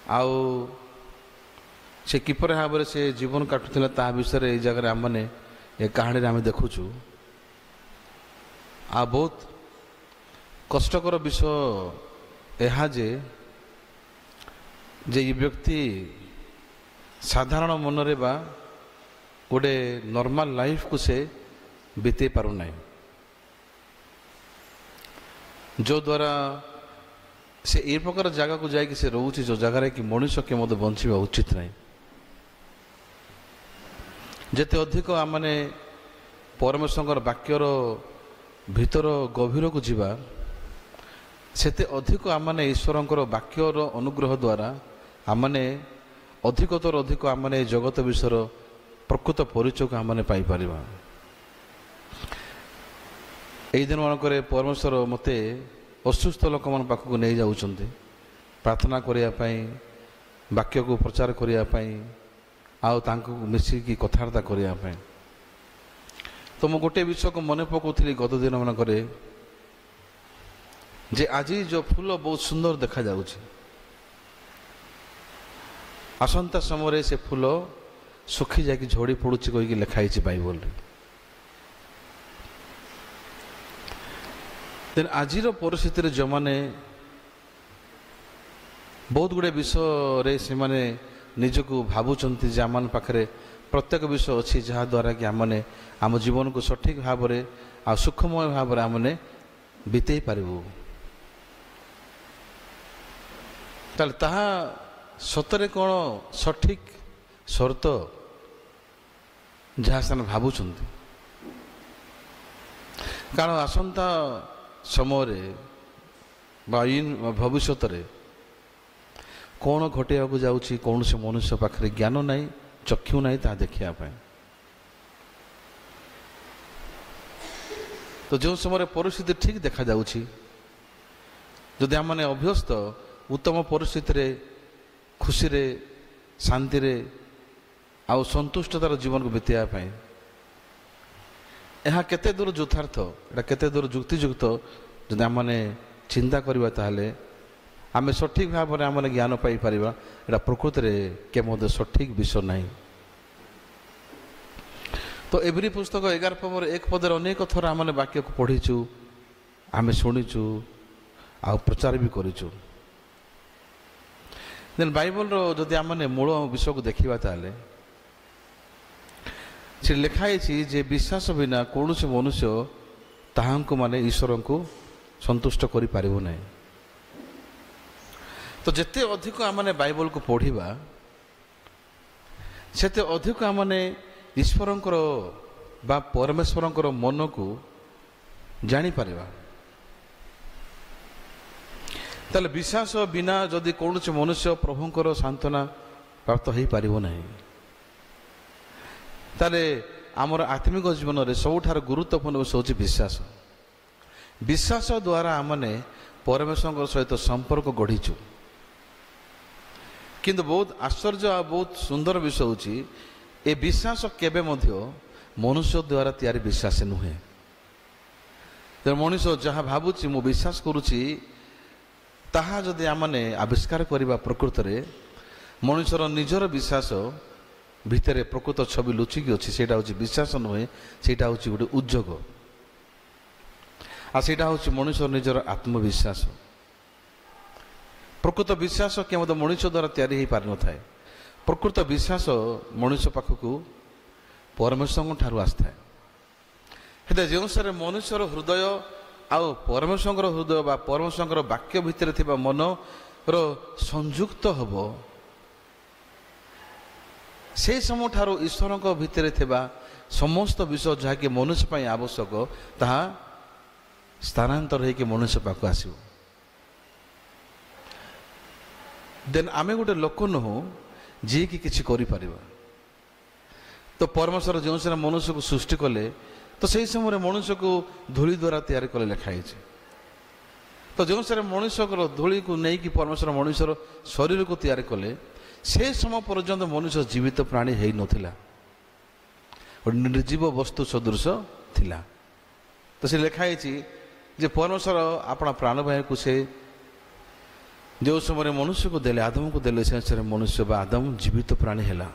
आउ से किपर भाव से जीवन काटुला ता विषय ये जगह आम मैंने ये कहानी आम देखुचु आ बहुत कष्टकर विषय यह जे ये व्यक्ति साधारण मनरे बा गोटे नॉर्मल लाइफ को से बीते पारु नहीं, जो द्वारा से ए प्रकार जगह को जाकि से रोचे जो जगार कि मनुष्य के मत बंचवा उचित नहीं। जिते अधिक आम मैंने परमेश्वर वाक्यर भीतर गभीर को जीवा सेते अधिक आम मैंने ईश्वर वाक्यर अनुग्रह द्वारा आम मैंने अधिकतर अधिक आम मैंने जगत विषय प्रकृत परिचय को आम मैंने पाइपर। यही दिन मानक परमेश्वर मते असुस्थ लोक मान पाखक नहीं जाउछन्ते प्रार्थना करने वाक्य को प्रचार करने आउ मिसिकी कथबार्ता करने। तो मु गोटे विषय को मन पकाउथि गत दिन मानक जे आज जो फूल बहुत सुंदर देखा जाउछि आसंता समय से फूल सुखी जाकि झड़ी पड़ुछि कहीकि लिखाई बाइबल रे। तेन आज परिस्थिति जो मैंने बहुत गुड़े विषय से माने निजक भावुंट आम पाखे प्रत्येक विषय अच्छी जहाद्वारा कि आमने आम जीवन को सठिक भाव में आ सुखमय भाव में आमने बीते पारू ताले ताहा सतरे कौन सठिक शर्त जहाँ से भावुंट कारण आसंता समय भविष्य कौन घटेगा जाऊँगी कौन से मनुष्य पाखे ज्ञान नहीं चक्षु नहीं ता देखा। तो जो समय परिस्थिति ठीक देखा जाऊँगी जदि आम मैंने अभ्यस्त उत्तम परिस्थिति खुशी रे शांति रे आउ संतुष्टतार जीवन को बीतवाई यहाँ केते दूर यथार्थ एटा केते दूर जुक्तियुक्त जदि आम मैंने चिंता करवा ताहले आम सठिक भाव में आम ज्ञान पाई परिबा एटा प्रकृति रे के मध्य सठिक विषय नहीं। तो एवरी पुस्तक 11 पद 1 पदर अनेक थर आम वाक्य को पढ़ीचु आम शुणीचु आ प्रचार भी करूँ। देन बाइबल जदि आम मूल विषय को देखा ताले से लिखाई जे विश्वास बिना कौन से मनुष्य ताहांको माने ईश्वर को संतुष्ट करि पारिबो नहीं। तो जिते अधिक आमने बाइबल को पढ़िबा सेते अधिक आमने ईश्वरंकर बा परमेश्वरंकर मन को जानी पारिबा। ताले विश्वास बिना जदि कौन से मनुष्य प्रभुंकर सांत्वना प्राप्त हो पारिबो नहीं ताले आमर आत्मिक जीवन में सबुठार गुरुत्वपूर्ण विषय हूँ विश्वास। विश्वास द्वारा आमने परमेश्वर सहित संपर्क गढ़ीचु किंतु बहुत आश्चर्य आ बहुत सुंदर विषय हूँ ए विश्वास केबे मध्य मनुष्य द्वारा तैयारी विश्वास नुहे। तो मनुष्य जहाँ भावुची मु विश्वास करुच्ची ताहा जदि आमने आविष्कार करवा प्रकृत रे मनुष्यर निजर विश्वास भितर प्रकृत छवि लुचिकी अच्छी से विश्वास नुहे से गोटे उद्योग आ सेटा हूँ मनुष्य निजर आत्मविश्वास। प्रकृत विश्वास केवल मनुष्य द्वारा तैयारी पारि न थाए प्रकृत विश्वास मनुष्य पाखक परमेश्वर ठारू आसए हेते जो सर मनुष्यर हृदय आउ परमेश्वर हृदय बा परमेश्वर वाक्य भितर थिबा मन रो संयुक्त हबो से समय ठारू ईश्वर भितर थिबा समस्त विषय जहाँकि मनुष्य पाई आवश्यक ताहा स्थानांतर होकर मनुष्य पाक आसो। देन आमे गोटे लोक नुह जी कि किसी करि परिबा। तो परमेश्वर जो से मनुष्य को सृष्टि कले तो सही समय मनुष्य को धूली द्वारा तैयारी कले लिखाई। तो जो से मनुष्य को धूली को नहीं कि परमेश्वर मनुष्य शरीर को तैयारी कले से समय पर्यंत मनुष्य जीवित प्राणी है नथिला निर्जीव वस्तु सदृश थिला। तो से लिखाई जे परमेश्वर अपना प्राण भाई को से ଯେଉଁ ସମୟରେ ମନୁଷ୍ୟକୁ ଦେଲେ, ଆଦମକୁ ଦେଲେ, ସେ ସମୟରେ ମନୁଷ୍ୟ ବା ଆଦମ ଜୀବିତ ପ୍ରାଣୀ ହେଲା।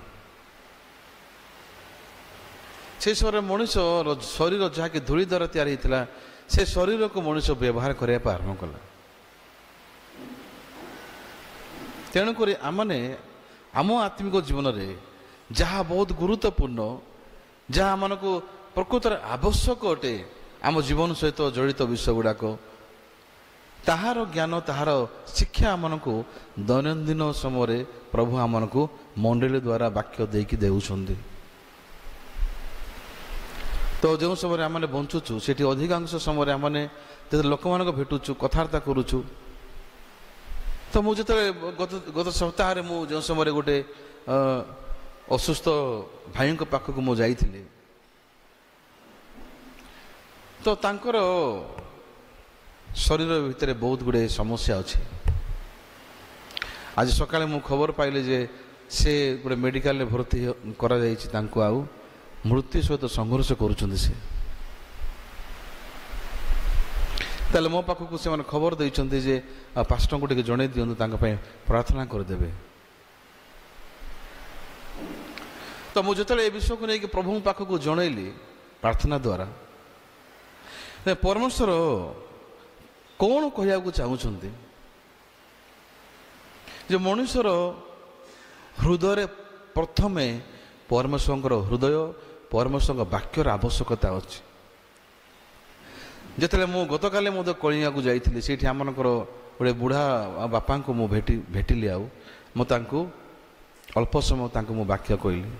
ସେ ସମୟରେ ମଣିଷର ଶରୀର ଯାହାକି ଧୂଳି ଦ୍ୱାରା ତିଆରି ହେଇଥିଲା, ସେ ଶରୀରକୁ ମଣିଷ ବ୍ୟବହାର କରିବା ପାଇଁ ଆରମ୍ଭ କଲା। ତେଣୁକରି ଆମମାନେ ଆମ ଆତ୍ମିକ ଜୀବନରେ ଯାହା ବହୁତ ଗୁରୁତ୍ୱପୂର୍ଣ୍ଣ, ଯାହା ଆମମାନଙ୍କୁ ପ୍ରକୃତରେ ଆବଶ୍ୟକ ଅଟେ, ଆମ ଜୀବନ ସହିତ ଜଡ଼ିତ ବିଷୟ ଗୁଡ଼ାକ, ତାହାର ଜ୍ଞାନ, ତାହାର ଶିକ୍ଷା ଆମମାନଙ୍କୁ ଦୈନନ୍ଦିନ ସମୟରେ ପ୍ରଭୁ ଆମମାନଙ୍କୁ ମଣ୍ଡଳୀ ଦ୍ୱାରା ବାକ୍ୟ ଦେଇକି ଦେଉଛନ୍ତି। ତ ଯେଉଁ ସମୟରେ ଆମେ ବଞ୍ଚୁଛୁ, ସେଠି ଅଧିକାଂଶ ସମୟରେ ଆମେ ଯେତେବେଳେ ଲୋକମାନଙ୍କୁ ଭେଟୁଛୁ, କଥାବାର୍ତ୍ତା କରୁଛୁ। ତ ମୁଁ ଯେତେବେଳେ ଗତ ସପ୍ତାହରେ ମୁଁ ଯେଉଁ ସମୟରେ ଗୋଟେ ଅସୁସ୍ଥ ଭାଇଙ୍କ ପାଖକୁ ମୁଁ ଯାଇଥିଲି, ତ ତାଙ୍କର ଶରୀର ଭିତରେ ବହୁତ ଗୁଡ଼ିଏ ସମସ୍ୟା ଅଛି। ଆଜି ସକାଳେ ମୁଁ ଖବର ପାଇଲି ଯେ ସେ ଗୋଟେ ମେଡ଼ିକାଲରେ ଭର୍ତ୍ତି କରାଯାଇଛି, ତାଙ୍କୁ ଆଉ ମୃତ୍ୟୁ ସହିତ ସଂଘର୍ଷ କରୁଛନ୍ତି ସେ। ତାହେଲେ ମୋ ପାଖକୁ ସେମାନେ ଖବର ଦେଇଛନ୍ତି ଯେ ପାଷ୍ଟରଙ୍କୁ ଟିକେ ଜଣେଇ ଦିଅନ୍ତୁ, ତାଙ୍କ ପାଇଁ ପ୍ରାର୍ଥନା କରିଦେବେ। ତ ମୁଁ ଯେତେବେଳେ ଏ ବିଷୟକୁ ନେଇକି ପ୍ରଭୁଙ୍କ ପାଖକୁ ଜଣେଇଲି ପ୍ରାର୍ଥନା ଦ୍ୱାରା, ପରମେଶ୍ୱର କ'ଣ କହିବାକୁ ଚାହୁଁଛନ୍ତି ଯେ ମଣିଷର ହୃଦୟରେ ପ୍ରଥମେ ପରମେଶ୍ୱରଙ୍କର ହୃଦୟ, ପରମେଶ୍ୱରଙ୍କ ବାକ୍ୟର ଆବଶ୍ୟକତା ଅଛି। ଯେତେବେଳେ ମୁଁ ଗତକାଲି ମଧ୍ୟ କଳିଙ୍ଗକୁ ଯାଇଥିଲି, ସେଇଠି ଆମମାନଙ୍କର ଗୋଟେ ବୁଢ଼ା ବାପାଙ୍କୁ ମୁଁ ଭେଟିଲି। ଆଉ ମୁଁ ତାଙ୍କୁ ଅଳ୍ପ ସମୟ ତାଙ୍କୁ ମୁଁ ବାକ୍ୟ କହିଲି।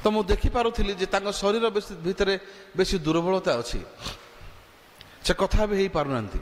ତ ମୁଁ ଦେଖିପାରୁଥିଲି ଯେ ତାଙ୍କ ଶରୀର ଭିତରେ ବେଶୀ ଦୁର୍ବଳତା ଅଛି, ସେ କଥା ବି ହେଇପାରୁନାହାନ୍ତି।